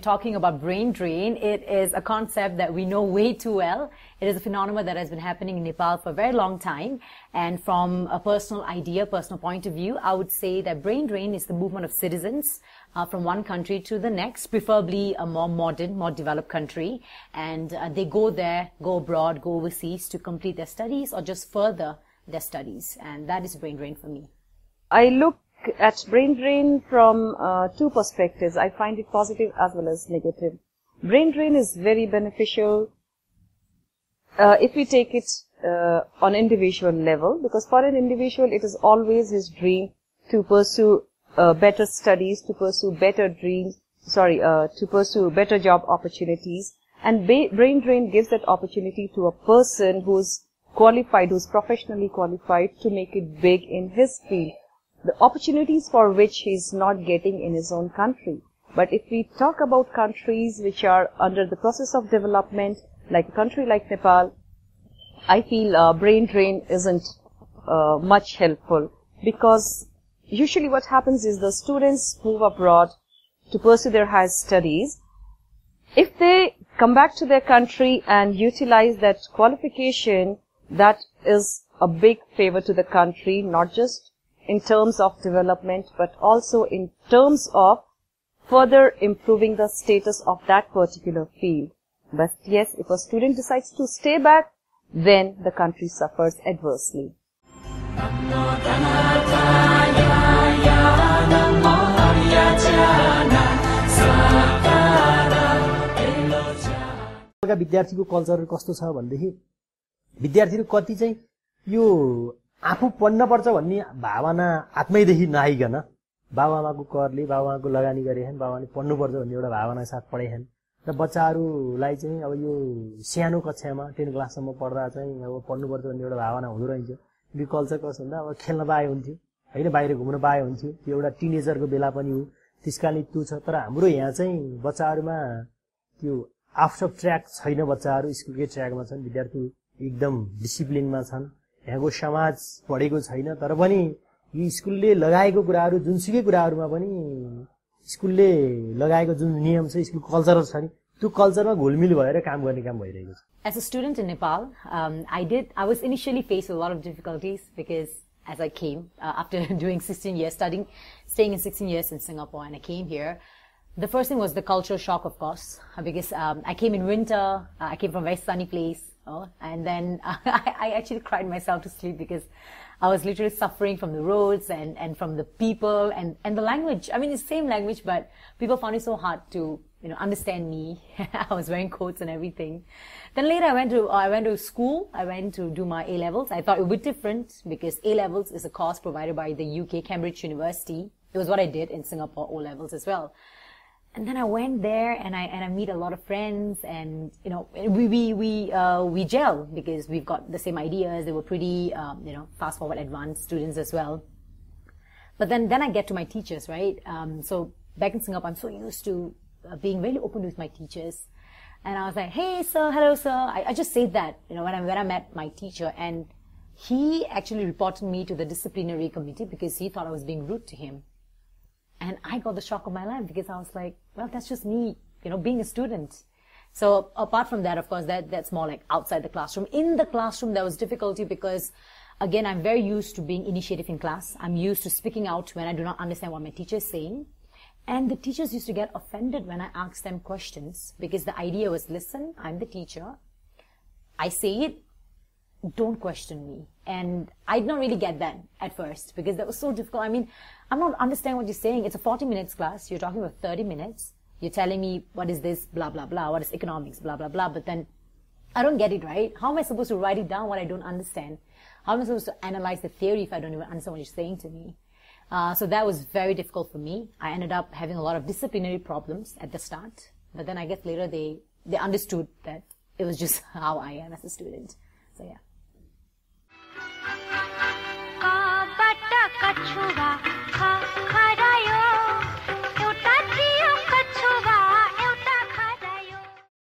Talking about brain drain, it is a concept that we know way too well. It is a phenomenon that has been happening in Nepal for a very long time. And from a personal idea, personal point of view, I would say that brain drain is the movement of citizens from one country to the next, preferably a more modern, more developed country. And they go there, go abroad, go overseas to complete their studies or just further their studies. And that is brain drain for me. I look at brain drain from two perspectives. I find it positive as well as negative. Brain drain is very beneficial if we take it on individual level, because for an individual it is always his dream to pursue better studies, to pursue better dreams, to pursue better job opportunities. And brain drain gives that opportunity to a person who's qualified, who's professionally qualified to make it big in his field. The opportunities for which he's not getting in his own country. But if we talk about countries which are under the process of development, like a country like Nepal, I feel brain drain isn't much helpful, because usually what happens is the students move abroad to pursue their higher studies. If they come back to their country and utilize that qualification, that is a big favor to the country, not just in terms of development, but also in terms of further improving the status of that particular field. But yes, if a student decides to stay back, then the country suffers adversely. विद्यार्थीको culture कस्तो छ भन्देखि विद्यार्थीहरु कति चाहिँ यो आफू पढ्न पर्छ भन्ने भावना आत्मैदेखि नआइकन बाबुआमाको करले बाबुआमाको लगानी गरेछन्, बाबुआमाले पढ्नु पर्छ भन्ने एउटा भावना साथ पढेछन् र बच्चाहरुलाई चाहिँ अब यो सानो कक्षामा 10 क्लाससम्म पढ्दा चाहिँ अब पढ्नु पर्छ भन्ने एउटा भावना हुँदो रहेछ। यो कल्चर कस्तो भन्दा अब खेल्न पाए हुन्थ्यो हैन, बाहिर घुम्न पाए हुन्थ्यो, त्यो एउटा टिनेजरको बेला पनि हो, त्यसकाले त्यो छ। तर हाम्रो यहाँ चाहिँ बच्चाहरुमा त्यो आउट अफ ट्र्याक छैन, बच्चाहरु स्कुलकै ट्र्याकमा छन्, विद्यार्थी एकदम डिसिप्लिनमा छन्, यहाँको समाज पढेको छैन, तर पनि यो स्कुलले लगाएको कुराहरु जुनसुकै कुराहरुमा पनि स्कुलले लगाएको जुन नियम छ, स्कुल कल्चर छ नि, त्यो कल्चरमा घुलमिल भएर काम गर्ने काम भइरहेको छ। As a student in Nepal, I was initially faced with a lot of difficulties because as I came after doing 16 years staying in 16 years in Singapore, and I came here, the first thing was the cultural shock, of course, because I came in winter, I came from a very sunny place, and then I actually cried myself to sleep because I was literally suffering from the roads and from the people and the language. I mean, it's the same language, but people found it so hard to, understand me. I was wearing coats and everything. Then later I went to school. I went to do my A-levels. I thought it would be different because A-levels is a course provided by the UK, Cambridge University. It was what I did in Singapore, O-levels as well. And then I went there and I meet a lot of friends, and we gel because we've got the same ideas. They were pretty fast forward advanced students as well. But then I get to my teachers, right? So back in Singapore, I'm so used to being really open with my teachers, and I was like, "Hey sir, hello sir." I just said that when I met my teacher, and he actually reported me to the disciplinary committee because he thought I was being rude to him. And I got the shock of my life because I was like, well, that's just me, being a student. So apart from that, of course, that's more like outside the classroom. In the classroom, there was difficulty because, again, I'm very used to being initiative in class. I'm used to speaking out when I do not understand what my teacher is saying. And the teachers used to get offended when I asked them questions because the idea was, listen, I'm the teacher. I say it. don't question me. And I did not really get that at first because that was so difficult. I mean, I'm not understanding what you're saying. It's a 40 minutes class. You're talking about 30 minutes. You're telling me what is this, blah, blah, blah. What is economics, blah, blah, blah. But then I don't get it, right? How am I supposed to write it down what I don't understand? How am I supposed to analyze the theory if I don't even understand what you're saying to me? So that was very difficult for me. I ended up having a lot of disciplinary problems at the start. But then I guess later they understood that it was just how I am as a student. So yeah.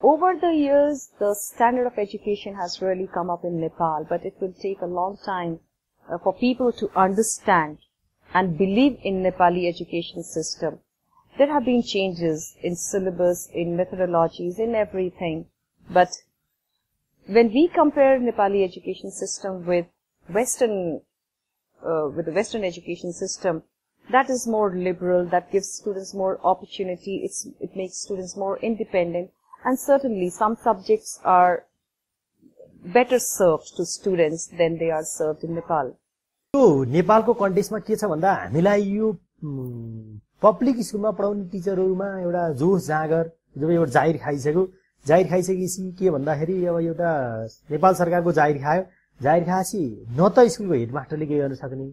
Over the years, the standard of education has really come up in Nepal, but it will take a long time for people to understand and believe in Nepali education system. There have been changes in syllabus, in methodologies, in everything, but when we compare Nepali education system with the Western education system, that is more liberal, that gives students more opportunity, it makes students more independent, and certainly some subjects are better served to students than they are served in Nepal. यो नेपालको कन्टेक्स्टमा के छ भन्दा हामीलाई यो public स्कुलमा पढाउने टिचरहरुमा एउटा जोश जागर जब एउटा जाहिर खाइसकेपछि के भन्दाखेरि अब एउटा नेपाल सरकारको जाहिर खाएपछि न त स्कुलको हेडमास्टरले के गर्न सक्ने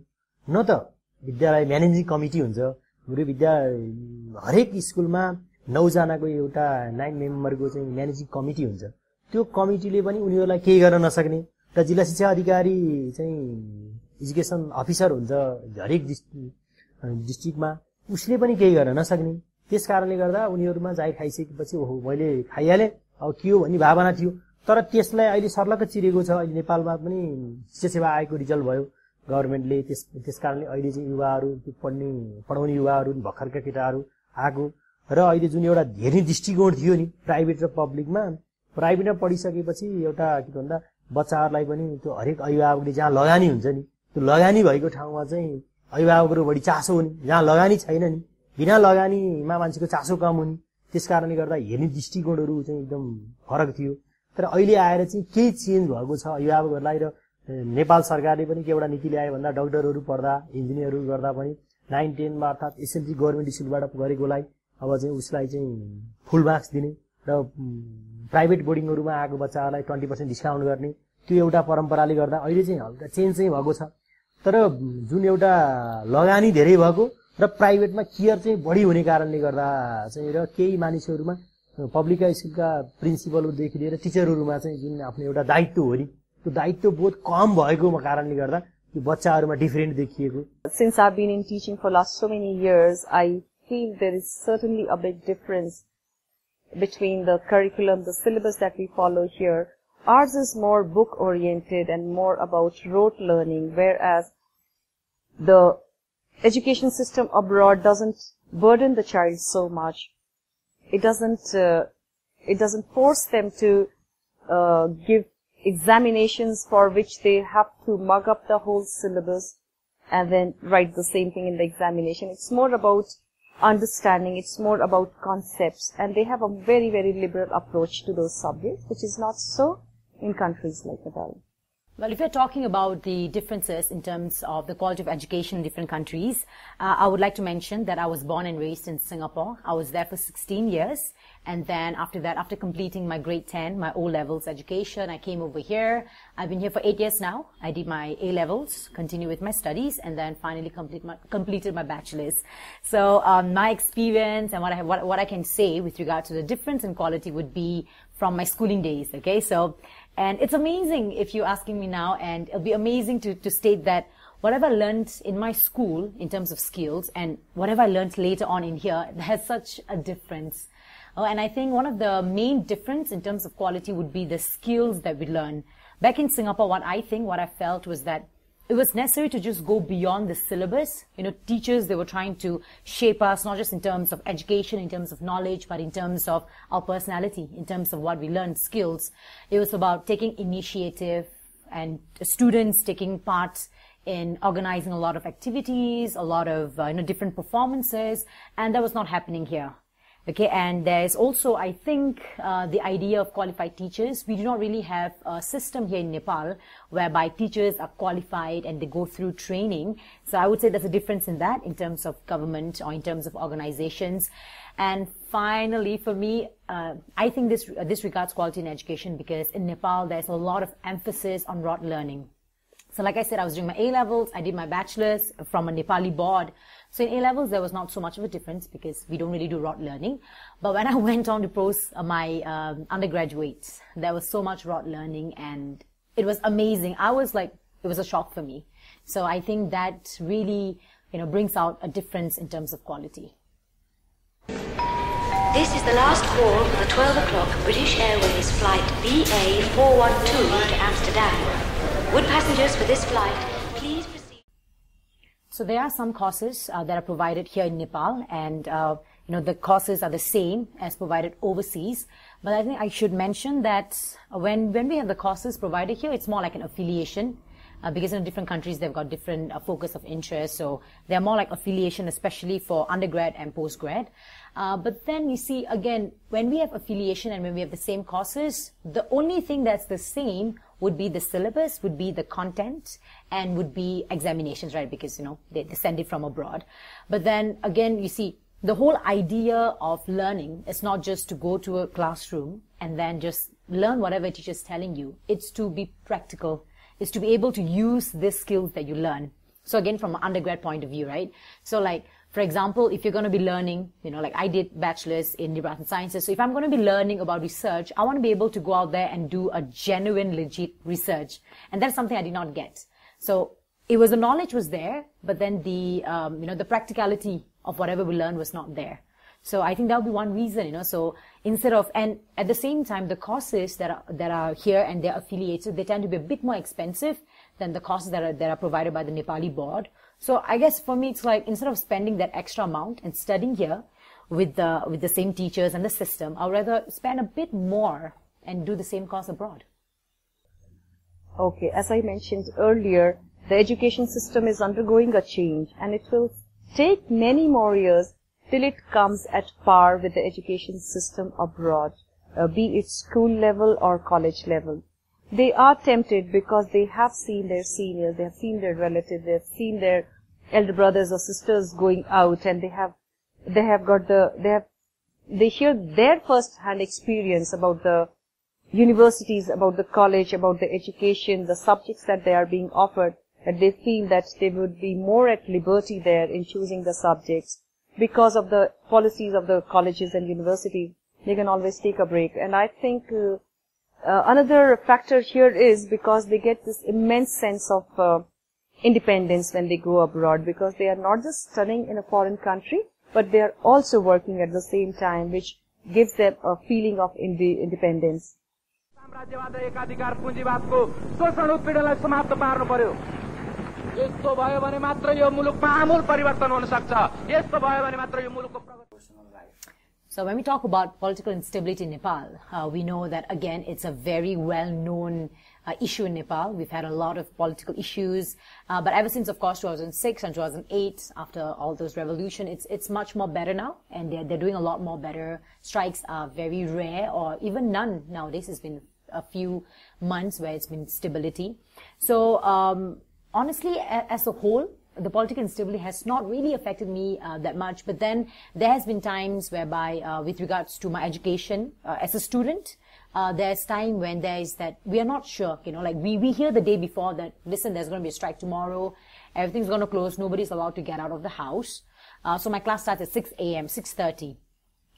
न त विद्यालय म्यानेजिङ कमिटी हुन्छ हाम्रो हरेक स्कुलमा 9 जनाको एउटा 9 मेम्बरको चाहिँ म्यानेजिङ कमिटी हुन्छ त्यो कमिटीले पनि उनीहरुलाई केही गर्न नसक्ने र जिल्ला शिक्षा अधिकारी चाहिँ एजुकेसन अफिसर हुन्छ हरेक डिस्ट्रिक्टमा उसले पनि केही गर्न नसक्ने त्यसकारणले गर्दा उनीहरुमा जाई खाइसकेपछि ओहो मैले खाइहाले अब के हो भन्ने भावना थियो तर त्यसलाई अहिले सर्लक्क चिरेको छ अहिले नेपालमा पनि शिक्षा सेवा आयोगको रिजल्ट भयो गभर्नमेन्टले त्यसकारणले अहिले चाहिँ युवाहरु पढाउने युवाहरु भर्खरका केटाहरु आको र अहिले जुन एउटा धेरै दृष्टिकोण थियो नि प्राइभेट र पब्लिकमा प्राइभेटमा पढिसकेपछि एउटा के भन्दा बच्चाहरुलाई पनि त्यो हरेक अभिभावकले जहाँ लगानी हुन्छ नि त्यो लगानी भएको ठाउँमा चाहिँ अभिभावकहरु बढी चासो हुने जहाँ लगानी छैन नि बिना लगानीमा मान्छेको चासो कम हुने त्यसकारणले गर्दा हेर्ने दृष्टिकोणहरु चाहिँ एकदम फरक थियो तर अहिले आएर चाहिँ केही चेन्ज भएको छ अभिभावकहरुलाई र नेपाल सरकारले पनि के एउटा नीति ल्यायो भन्दा डाक्टरहरु पढ्दा इन्जिनियरहरु गर्दा पनि 9 10 मा अर्थात एसएलसी गभर्नमेन्ट स्कुलबाट गरेकोलाई अब चाहिँ उसलाई चाहिँ फुल मार्क्स दिने र प्राइभेट बोर्डिङहरुमा आएको बच्चाहरुलाई 20% डिस्काउन्ट गर्ने त्यो एउटा परम्पराले गर्दा अहिले चाहिँ हल्का चेन्ज चाहिँ भएको छ तर जुन एउटा लगानी धेरै भएको र प्राइभेटमा केयर चाहिँ बढी हुने कारणले गर्दा चाहिँ र केही मानिसहरुमा पब्लिक स्कुलका प्रिन्सिपलहरुदेखि लिएर टिचरहरुमा चाहिँ जुन आफ्नो एउटा दायित्व हो नि त्यो दायित्व बहुत कम भएको कारणले गर्दा त्यो बच्चाहरुमा डिफरेन्ट देखिएको Since I've been in teaching for last so many years, I feel there is certainly a big difference between the curriculum, the syllabus that we follow here. Ours is more book-oriented and more about rote learning, whereas the education system abroad doesn't burden the child so much. It doesn't force them to give examinations for which they have to mug up the whole syllabus and then write the same thing in the examination. It's more about understanding, it's more about concepts, and they have a very, very liberal approach to those subjects, which is not so in countries like Nepal. Well, if you're talking about the differences in terms of the quality of education in different countries, I would like to mention that I was born and raised in Singapore. I was there for 16 years. And then after that, after completing my grade 10, my O-levels education, I came over here. I've been here for 8 years now. I did my A-levels, continue with my studies, and then finally completed my bachelors. So my experience and what I can say with regard to the difference in quality would be from my schooling days, okay? So, and it's amazing if you're asking me now, and it'll be amazing to state that whatever I learned in my school in terms of skills and whatever I learned later on in here, there's such a difference. Oh, and I think one of the main difference in terms of quality would be the skills that we learn. Back in Singapore, what I felt was that it was necessary to just go beyond the syllabus. You know, teachers, they were trying to shape us, not just in terms of education, in terms of knowledge, but in terms of our personality, in terms of what we learned, skills. It was about taking initiative and students taking part in organizing a lot of activities, a lot of, different performances, and that was not happening here. Okay, and there's also, I think, the idea of qualified teachers. We do not really have a system here in Nepal whereby teachers are qualified and they go through training. So I would say there's a difference in that in terms of government or in terms of organizations. And finally, for me, I think this regards quality in education because in Nepal, there's a lot of emphasis on rote learning. So like I said, I was doing my A-levels, I did my bachelors from a Nepali board. So in A-levels, there was not so much of a difference because we don't really do rote learning. But when I went on to my undergraduates, there was so much rote learning and it was amazing. I was like, it was a shock for me. So I think that really, brings out a difference in terms of quality. This is the last call for the 12 o'clock British Airways flight BA412 to Amsterdam. Would passengers for this flight please proceed? So there are some courses that are provided here in Nepal, and the courses are the same as provided overseas. But I think I should mention that when we have the courses provided here, it's more like an affiliation. Because in different countries, they've got different focus of interest. So they're more like affiliation, especially for undergrad and postgrad. But then you see, again, when we have affiliation and when we have the same courses, the only thing that's the same would be the syllabus, would be the content, and would be examinations, right? Because, they send it from abroad. But then again, you see, the whole idea of learning is not just to go to a classroom and then just learn whatever a teacher is telling you. It's to be practical. Is to be able to use these skills that you learn. So again, from an undergrad point of view, right? So like, for example, if you're going to be learning, like I did bachelors in liberal arts and sciences. So if I'm going to be learning about research, I want to be able to go out there and do a genuine, legit research. And that's something I did not get. So the knowledge was there, but then the practicality of whatever we learned was not there. So I think that would be one reason, so instead of, and at the same time, the courses that are here and they're affiliated, they tend to be a bit more expensive than the courses that are provided by the Nepali board. So I guess for me, it's like, instead of spending that extra amount and studying here with the same teachers and the system, I'd rather spend a bit more and do the same course abroad. Okay, as I mentioned earlier, the education system is undergoing a change and it will take many more years till it comes at par with the education system abroad, be it school level or college level. They are tempted because they have seen their seniors, they have seen their relatives, they have seen their elder brothers or sisters going out, and they hear their first-hand experience about the universities, about the college, about the education, the subjects that they are being offered, that they feel that they would be more at liberty there in choosing the subjects. Because of the policies of the colleges and universities, they can always take a break. And I think another factor here is because they get this immense sense of independence when they go abroad, because they are not just studying in a foreign country, but they are also working at the same time, which gives them a feeling of independence. So when we talk about political instability in Nepal, we know that, again, it's a very well-known issue in Nepal. We've had a lot of political issues, but ever since, of course, 2006 and 2008, after all those revolution, it's much more better now, and they're doing a lot more better. Strikes are very rare, or even none nowadays. It's been a few months where it's been stability. So honestly, as a whole, the political instability has not really affected me that much. But then there has been times whereby, with regards to my education as a student, there's time when there is that we are not sure. Like we hear the day before that, listen, there's going to be a strike tomorrow. Everything's going to close. Nobody's allowed to get out of the house. So my class starts at 6 a.m., 6:30.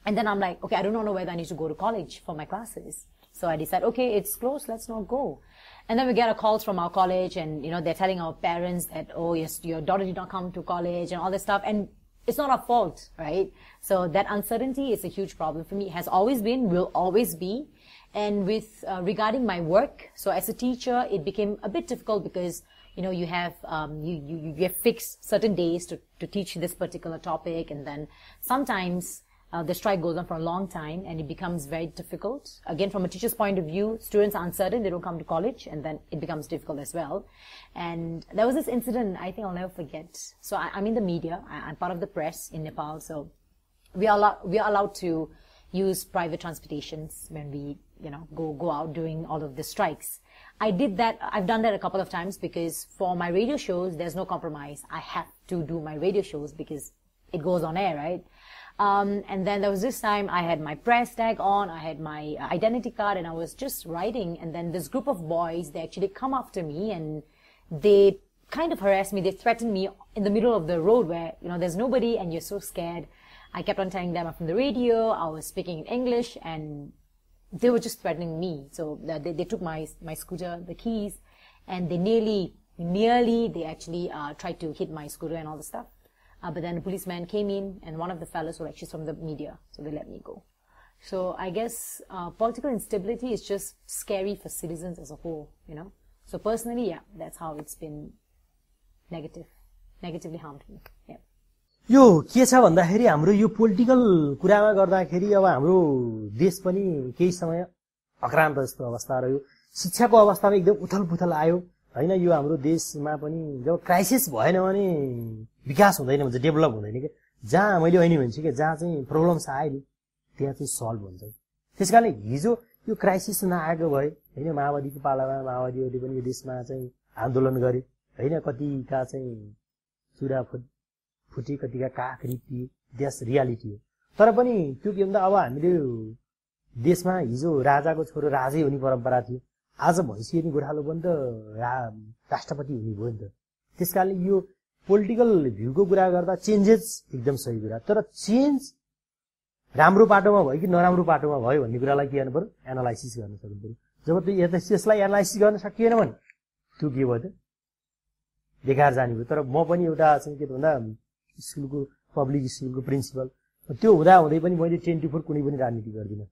And then I'm like, okay, I do not know whether I need to go to college for my classes. So I decide, okay, it's closed, let's not go. And then we get a calls from our college, and, they're telling our parents that, oh, yes, your daughter did not come to college and all this stuff. And it's not our fault, right? So that uncertainty is a huge problem for me. It has always been, will always be. And with regarding my work, so as a teacher, it became a bit difficult because, you have you have fixed certain days to teach this particular topic, and then sometimes the strike goes on for a long time and it becomes very difficult. Again, from a teacher's point of view, students are uncertain, they don't come to college, and then it becomes difficult as well. And there was this incident I think I'll never forget. So I'm in the media, I'm part of the press in Nepal. So we are allowed to use private transportations when we, go out doing all of the strikes. I've done that a couple of times because for my radio shows, there's no compromise. I have to do my radio shows because it goes on air, right? And then there was this time I had my press tag on, I had my identity card, and I was just writing, and then this group of boys, they actually come after me and they kind of harassed me. They threatened me in the middle of the road where, there's nobody and you're so scared. I kept on telling them I'm from the radio, I was speaking in English, and they were just threatening me. So they took my scooter, the keys, and they they actually tried to hit my scooter and all the stuff. But then the policeman came in, and one of the fellows were actually from the media, so they let me go. So I guess political instability is just scary for citizens as a whole, So personally, yeah, that's how it's been negatively harmed me. Yeah. यो के छ भन्दाखेरि हाम्रो यो political कुरामा गर्दाखेरि अब हाम्रो देश पनि केही समय अक्रान्त जस्तो अवस्था रह्यो। शिक्षाको अवस्थामा एकदम उथलपुथल आयो हैन। यो हाम्रो देशमा पनि जब क्राइसिस भएन भने विकास हुँदैन भन्छ, डेभलप हुँदैन के। जहाँ मैले अहिले भन्छु कि जहाँ चाहिँ प्रब्लम्स आयो नि त्यहाँ चाहिँ सल्भ हुन्छ। त्यसकारणले हिजो यो क्राइसिस नआएको भए हैन, माओवादीको पालामा माओवादीहरूले पनि यो देशमा चाहिँ आन्दोलन गरे हैन, कतिका चाहिँ चुरा फुटी, कतिका काख रिपिए, देश रियालिटी हो। तर पनि त्यो के भन्दा अब हामीले देशमा हिजो राजाको छोरो राजै हुने परम्परा थियो, आज भैँसी अनि गोठालो पनि त राष्ट्रपति हुने भयो नि त। त्यसकारणले यो पोलिटिकल भ्यूको कुरा गर्दा चेन्जेस एकदम सही कुरा, तर चेन्ज राम्रो बाटोमा भयो कि नराम्रो बाटोमा भयो भन्ने कुरालाई के गर्नु पर्यो, एनालाइसिस गर्न सक्नु पर्यो। जब त्यो त्यसलाई एनालाइसिस गर्न सकिएन भने त्यो के भयो त, बेकार जाने भयो। तर म पनि एउटा चाहिँ के भन्दा स्कुलको पब्लिक स्कुलको प्रिन्सिपल, त्यो हुँदा हुँदै पनि मैले 24 कुनै पनि राजनीति गर्दिनँ।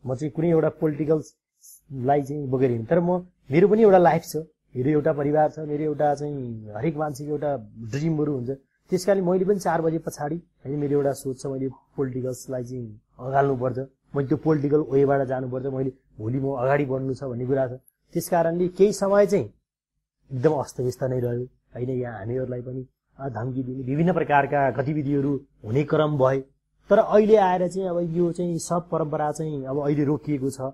म चाहिँ कुनै एउटा पोलिटिकललाई चाहिँ बोकेर हिँड्दिनँ। तर मेरो पनि एउटा लाइफ छ, मेरो एउटा परिवार छ, मेरो एउटा चाहिँ हरेक मान्छेको एउटा ड्रिमहरू हुन्छ। त्यसकारण मैले पनि 4 बजे पछाडि हैन मेरो एउटा सोच छ, मैले पोलिटिकल्सलाई चाहिँ अगाल्नुपर्छ, मैले त्यो पोलिटिकल वेबाट जानुपर्छ, मैले भोलि म अगाडि बढ्नु छ भन्ने कुरा छ। त्यसकारणले केही समय चाहिँ एकदम अस्तव्यस्त नै रह्यो हैन। यहाँ हामीहरूलाई पनि धम्की दिने विभिन्न प्रकारका गतिविधिहरू हुने क्रम भए, तर अहिले आएर चाहिँ अब यो चाहिँ सब परम्परा चाहिँ अब अहिले रोकिएको छ।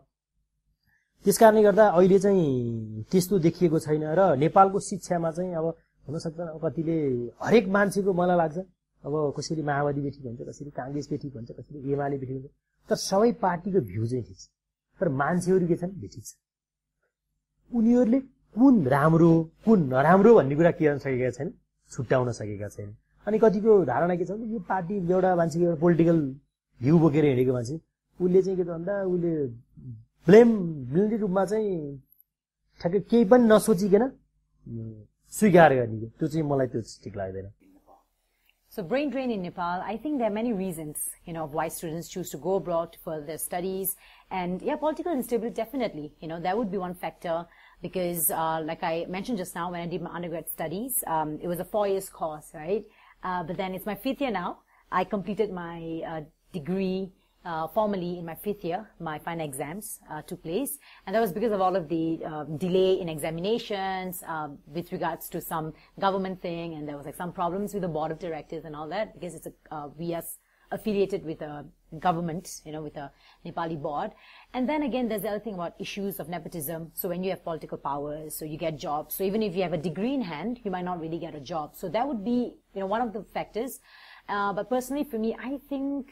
त्यसकारणले गर्दा अहिले चाहिँ त्यस्तो देखिएको छैन र नेपालको शिक्षामा चाहिँ अब हुन सक्दैन कतिले हरेक मान्छेको मलाई लाग्छ अब कसरी माओवादी बेठी भन्छ, कसरी कांग्रेस बेठी भन्छ, कसरी एमाले बेठी भन्छ, तर सबै पार्टीको भ्यू चाहिँ ठिक छ, तर मान्छेहरू के छन् बेठी छ। उनीहरूले कुन राम्रो कुन नराम्रो भन्ने कुरा के गर्न सकेका छैन, छुट्याउन सकेका छैन। अनि कतिको धारणा के छ भने यो पार्टी एउटा मान्छेको एउटा पोलिटिकल भ्यू बोकेर हिँडेको मान्छे उसले चाहिँ के त भन्दा उसले ब्लेमले रूपमा चाहिँ ठ्याक्कै केही पनि नसोचिकन स्वीकार गर्ने, त्यो चाहिँ मलाई त्यो ठिक लाग्दैन। So brain drain in Nepal, I think there are many reasons, of why students choose to go abroad to further their studies. And yeah, political instability, definitely, that would be one factor because, like I mentioned just now, when I did my undergrad studies, it was a 4 years course, right? But then it's my 5th year now. I completed my degree formally in my 5th year. My final exams took place, and that was because of all of the delay in examinations with regards to some government thing, and there was like some problems with the board of directors and all that because it's we are affiliated with a government, with a Nepali board. And then again, there's the other thing about issues of nepotism. So when you have political powers, so you get jobs. So even if you have a degree in hand, you might not really get a job. So that would be, one of the factors. But personally, for me, I think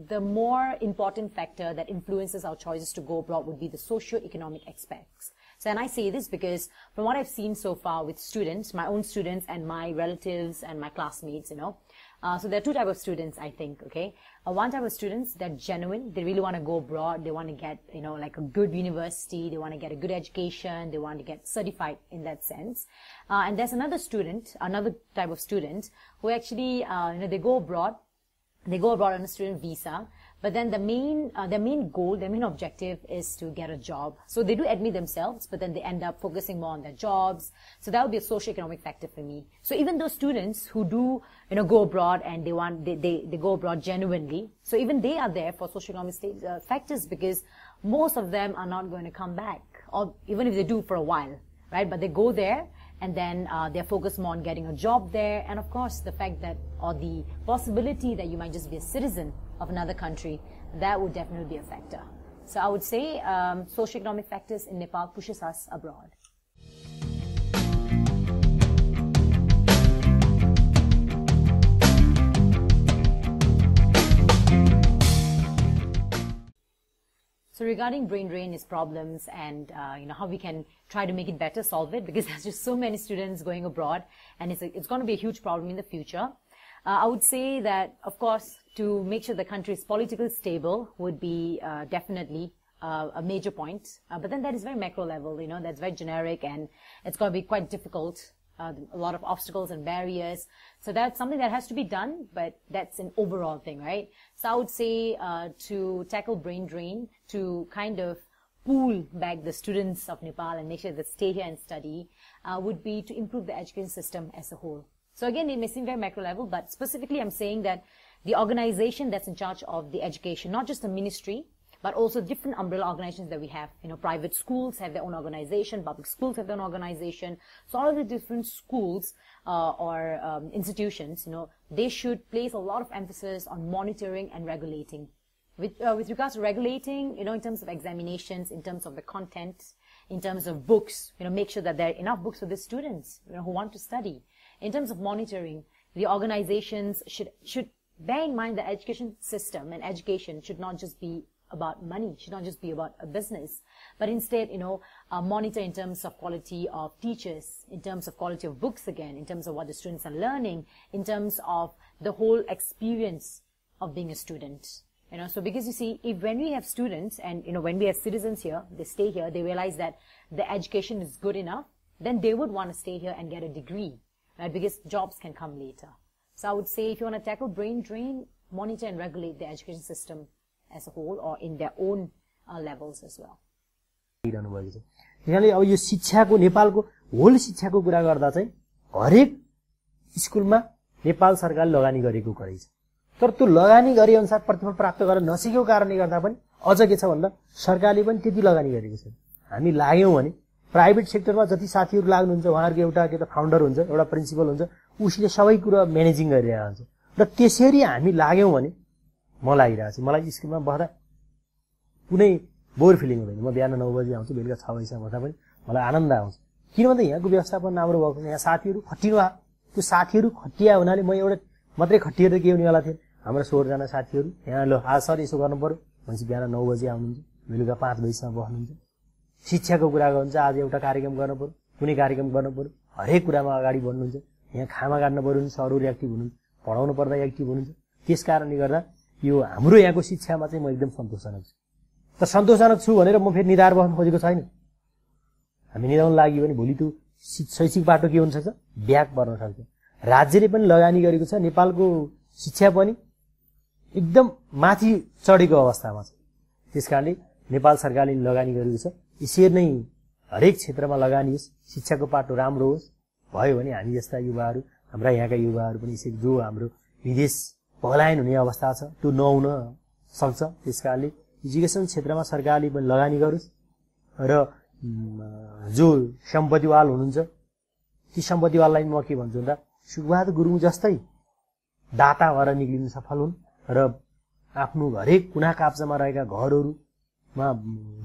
the more important factor that influences our choices to go abroad would be the socio-economic aspects. So, and I say this because from what I've seen so far with students, my own students and my relatives and my classmates, so there are 2 types of students, I think, okay? One type of students, they're genuine. They really want to go abroad. They want to get, like a good university. They want to get a good education. They want to get certified in that sense. And there's another type of student who actually, they go abroad. They go abroad on a student visa, but then their main goal, their main objective is to get a job. So they do admit themselves, but then they end up focusing more on their jobs. So that would be a socio-economic factor for me. So even those students who do, go abroad and they go abroad genuinely, so even they are there for socio-economic factors because most of them are not going to come back, or even if they do for a while, right? But they go there and then they're focused more on getting a job there, and of course the fact that, or the possibility that you might just be a citizen of another country, that would definitely be a factor. So I would say socioeconomic factors in Nepal pushes us abroad. So regarding brain drain, its problems, and how we can try to make it better, solve it, because there's just so many students going abroad, and it's going to be a huge problem in the future. I would say that, of course, to make sure the country is politically stable would be definitely a major point. But then that is very macro level, that's very generic, and it's going to be quite difficult. A lot of obstacles and barriers. So that's something that has to be done, but that's an overall thing, right? So I would say to tackle brain drain, to kind of pull back the students of Nepal and make sure that stay here and study, would be to improve the education system as a whole. So again, it may seem very macro level, but specifically I'm saying that the organization that's in charge of the education, not just the ministry, but also different umbrella organizations that we have. Private schools have their own organization, public schools have their own organization. So all of the different schools or institutions, they should place a lot of emphasis on monitoring and regulating. With regards to regulating, in terms of examinations, in terms of the content, in terms of books, make sure that there are enough books for the students, who want to study. In terms of monitoring, the organizations should bear in mind that education system and education should not just be about money, should not just be about a business, but instead, monitor in terms of quality of teachers, in terms of quality of books again, in terms of what the students are learning, in terms of the whole experience of being a student. So because you see, when we have students and, when we have citizens here, they stay here, they realize that the education is good enough, then they would want to stay here and get a degree, right? Because jobs can come later. So I would say if you want to tackle brain drain, monitor and regulate the education system as a whole or in their own levels as well. अब यो शिक्षाको नेपालको whole शिक्षाको कुरा गर्दा चाहिँ हरेक स्कुलमा नेपाल सरकारले लगानी गरेको गरेछ। तर त्यो लगानी गरे अनुसार प्रतिफल प्राप्त गर्न नसकेको कारणले गर्दा पनि अझ के छ भन्दा सरकारले पनि त्यति लगानी गरेको छैन। हामी लाग्यौं भने प्राइभेट सेक्टरमा जति साथीहरु लाग्नुहुन्छ उहाँहरुको एउटा के त फाउन्डर हुन्छ, एउटा प्रिन्सिपल हुन्छ, उसले सबै कुरा म्यानेजिङ गरिरहेको हुन्छ। र त्यसरी हामी लाग्यौं भने म लागिरहेको छु। मलाई स्कुलमा बस्दा कुनै बोर फिलिङ हुँदैन। म बिहान 9 बजे आउँछु, बेलुका 6 बजेसम्म बस्दा पनि मलाई आनन्द आउँछ। किन भन्दा यहाँको व्यवस्थापन राम्रो भएको छ। यहाँ साथीहरु खटिनु आयो, त्यो साथीहरु खटिया हुनाले म एउटा मात्रै खटिएर के हुनेवाला थिएन। हाम्रो 16 जना साथीहरु यहाँ ल आज सर यसो गर्नु पर्यो भनेपछि बिहान 9 बजे आउनुहुन्छ, बेलुका 5 बजेसम्म बस्नुहुन्छ। शिक्षाको कुरा गर्नुहुन्छ, आज एउटा कार्यक्रम गर्नु पर्यो, कुनै कार्यक्रम गर्नु पर्यो, हरेक कुरामा अगाडि बढ्नुहुन्छ। यहाँ खामा गाड्न पर्यो भने सरहरु एक्टिभ हुनुहुन्छ, पढाउनु पर्दा एक्टिभ हुनुहुन्छ। त्यसकारणले गर्दा यो हाम्रो यहाँको शिक्षामा चाहिँ म एकदम सन्तोषजनक छु। तर सन्तोषजनक छु भनेर म फेरि निधार बस्न खोजेको छैन। हामी निधाउन लाग्यो भने भोलि त्यो शैक्षिक बाटो के हुन सक्छ, ब्याक पर्न सक्छ। राज्यले पनि लगानी गरेको छ, नेपालको शिक्षा पनि एकदम माथि चढेको अवस्थामा छ। त्यसकारणले नेपाल सरकारले लगानी गरेको छ। यसरी नै हरेक क्षेत्रमा लगानी होस्, शिक्षाको पाटो राम्रो होस्। भयो भने हामी जस्ता युवाहरू, हाम्रा यहाँका युवाहरू पनि यसरी जो हाम्रो विदेश पलायन हुने अवस्था छ त्यो नहुन सक्छ। त्यसकारणले एजुकेसन क्षेत्रमा सरकारले पनि लगानी गरोस् र जो सम्पत्तिवाल हुनुहुन्छ ती सम्पत्तिवाललाई म के भन्छु भन्दा सुखबहादुर गुरुङ जस्तै दाता भएर निक्लिन सफल हुन् र आफ्नो हरेक कुना काप्चामा रहेका घरहरूमा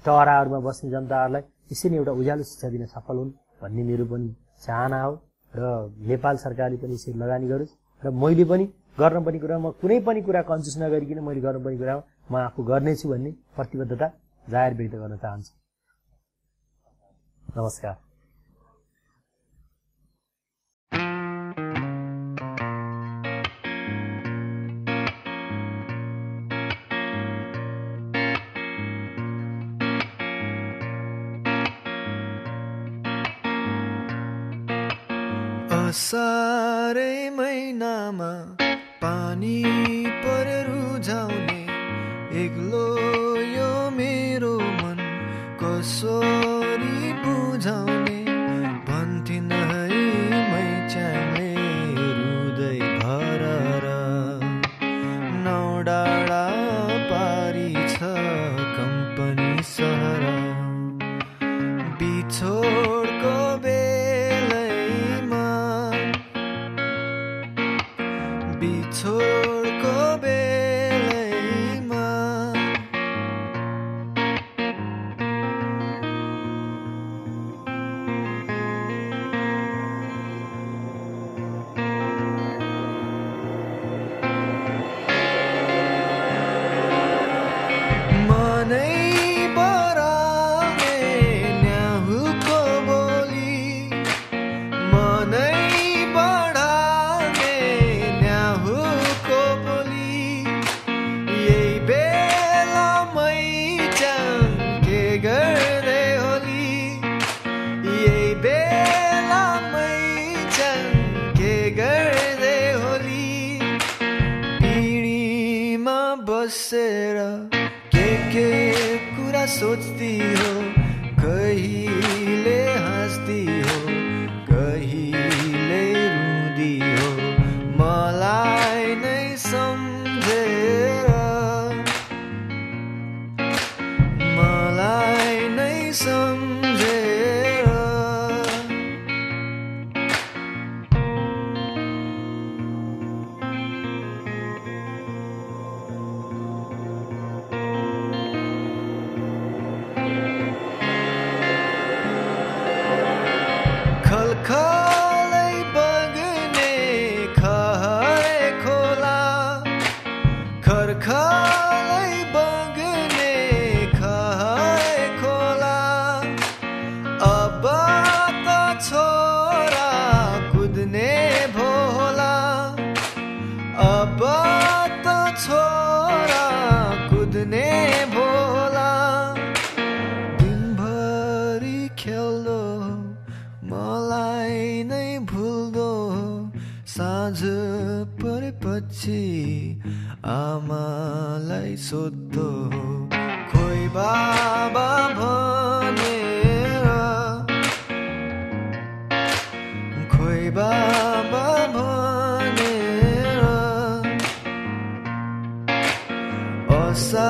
टहराहरूमा बस्ने जनताहरूलाई यसरी एउटा उज्यालो शिक्षा दिन सफल हुन् भन्ने मेरो पनि चाहना हो। र नेपाल सरकारले पनि यसरी लगानी गरोस् र मैले पनि गर्नुपर्ने कुरा, म कुनै पनि कुरा कन्जुस नगरिकन मैले गर्नुपर्ने कुरा म आफू गर्नेछु भन्ने प्रतिबद्धता जाहेर व्यक्त गर्न चाहन्छु। नमस्कार। असारै महिनामा पानी परेर रुझाउने एक्लो यो मेरो मन कसरी बुझाउने भन्थिन है मैचाङले हृदय भरर नौ डाँडा पारी छ कम्पनी सहर बिछोडको बेलै बसेर के कुरा सोच्ती हो कहिले हाँस्ती हो कहिले रुँदी हो मलाई नै सम्झेर मलाई नै सम्झेर खलखलै बग्ने खहरे खोला खरखलै बग्ने खहरे खोला अब त छोरा कुद्ने भोला अब त छोरा कुद्ने भोला दिनभरि खेल्दो मलाई नै भुल्दो साँझ परेपछि आमालाई सोध्दो खोइ बाबा भनेर खोइ बाबा भनेर असा